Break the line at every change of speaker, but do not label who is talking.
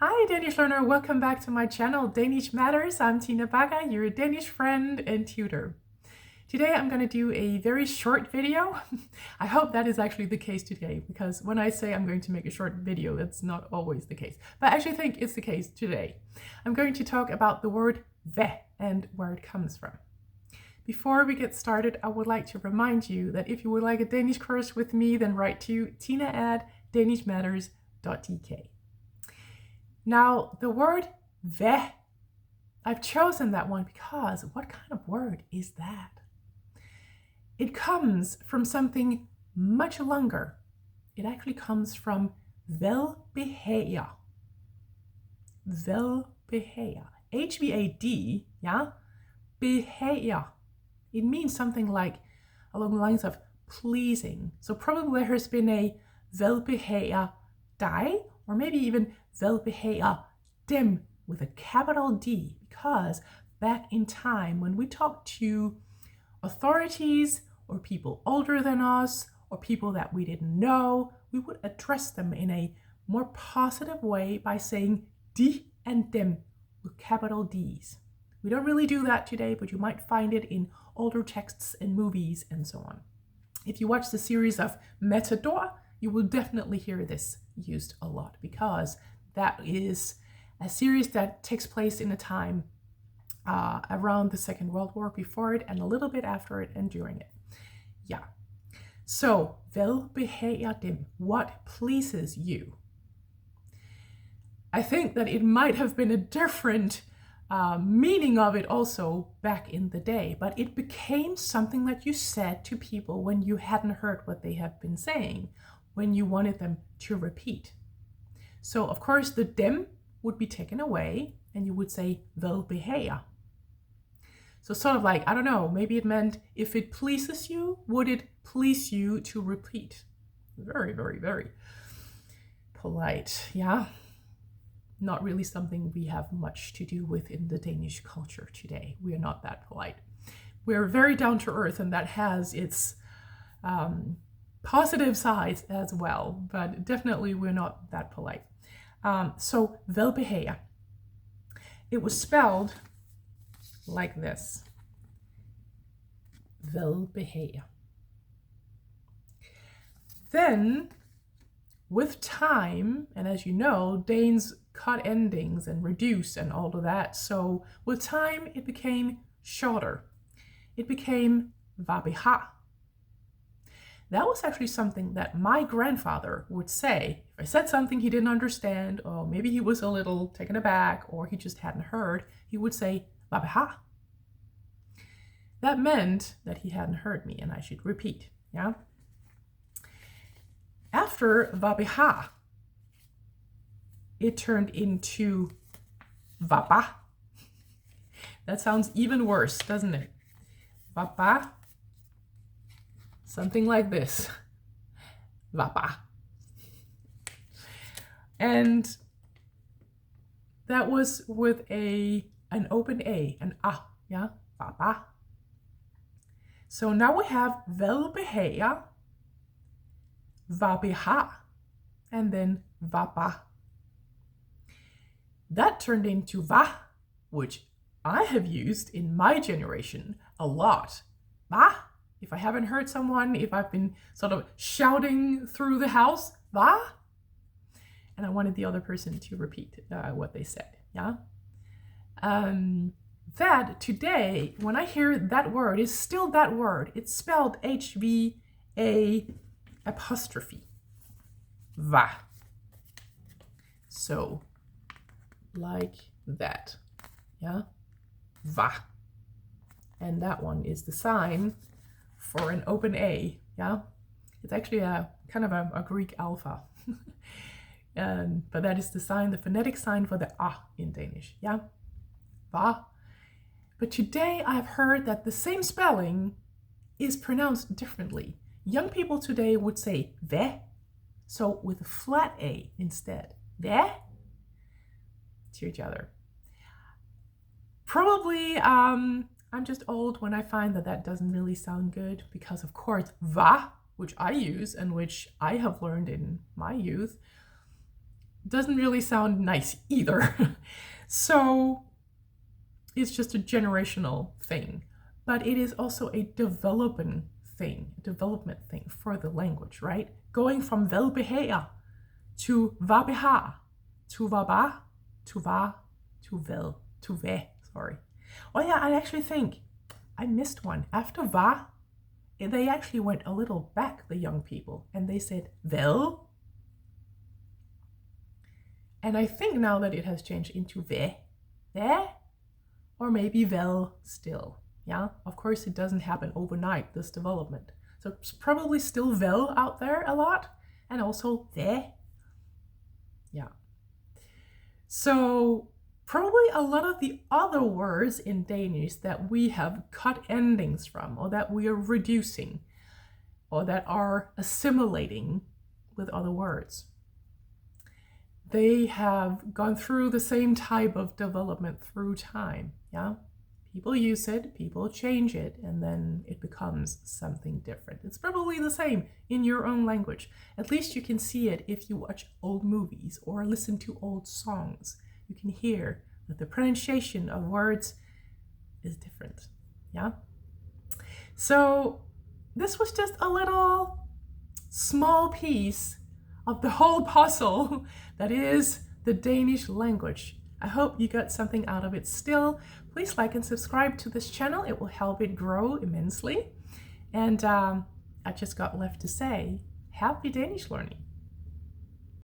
Hi Danish learner, welcome back to my channel Danish Matters. I'm Tina Baga, your Danish friend and tutor. Today I'm going to do a very short video. I hope that is actually the case today, because when I say I'm going to make a short video, that's not always the case. But I actually think it's the case today. I'm going to talk about the word hvad and where it comes from. Before we get started, I would like to remind you that if you would like a Danish course with me, then write to tina@danishmatters.dk. Now, the word hvad, I've chosen that one because what kind of word is that? It comes from something much longer. It actually comes from velbehager. Velbehager. H-V-A-D, yeah? Behager. It means something like along the lines of pleasing. So probably there has been a velbehager dig, or maybe even velbehager dem with a capital D, because back in time when we talked to authorities or people older than us or people that we didn't know, we would address them in a more positive way by saying de and dem with capital D's. We don't really do that today, but you might find it in older texts and movies and so on. If you watch the series of Matador, you will definitely hear this used a lot, because that is a series that takes place in a time around the Second World War, before it and a little bit after it and during it. Yeah. So, velbehager dem, what pleases you? I think that it might have been a different meaning of it also back in the day, but it became something that you said to people when you hadn't heard what they have been saying, when you wanted them to repeat. So of course the dem would be taken away and you would say velbehager. So sort of like, I don't know, maybe it meant if it pleases you, would it please you to repeat? Very, very, very polite, yeah? Not really something we have much to do with in the Danish culture today. We are not that polite. We're very down to earth, and that has its positive sides as well, but definitely we're not that polite. So velbehager, it was spelled like this. Velbehager. Then with time, and as you know, Danes cut endings and reduce and all of that. So with time, it became shorter. It became vabeha. That was actually something that my grandfather would say. If I said something he didn't understand, or maybe he was a little taken aback, or he just hadn't heard, he would say vabeha. That meant that he hadn't heard me and I should repeat, yeah? After vabeha, it turned into vaba. That sounds even worse, doesn't it? Vaba. Something like this. Vaba. And that was with an open A, an A, yeah? Vaba. So now we have velbehager, vabeha, and then vaba. That turned into va, which I have used in my generation a lot. Va? If I haven't heard someone, if I've been sort of shouting through the house, va? And I wanted the other person to repeat what they said, yeah? That today, when I hear that word, is still that word. It's spelled H-V-A apostrophe. Va. So, like that, yeah? Va. And that one is the sign for an open A, yeah? It's actually a kind of a Greek alpha. But that is the sign, the phonetic sign for the A in Danish, yeah? Va. But today I've heard that the same spelling is pronounced differently. Young people today would say hvad, so with a flat A instead. Hvad? To each other. Probably I'm just old when I find that that doesn't really sound good, because of course va, which I use and which I have learned in my youth, doesn't really sound nice either. So it's just a generational thing, but it is also a development thing for the language, right? Going from velbehag to vabehag to vaba to va to vel to ve. Sorry. Oh yeah, I actually think I missed one. After va, they actually went a little back, the young people, and they said vel. And I think now that it has changed into ve, or maybe vel still. Yeah, of course it doesn't happen overnight, this development. So it's probably still vel out there a lot, and also ve. Yeah. So probably a lot of the other words in Danish that we have cut endings from, or that we are reducing, or that are assimilating with other words, they have gone through the same type of development through time. Yeah, people use it, people change it, and then it becomes something different. It's probably the same in your own language. At least you can see it if you watch old movies or listen to old songs. You can hear that the pronunciation of words is different. Yeah. So this was just a little small piece of the whole puzzle that is the Danish language. I hope you got something out of it still. Please like and subscribe to this channel. It will help it grow immensely. And I just got left to say, happy Danish learning.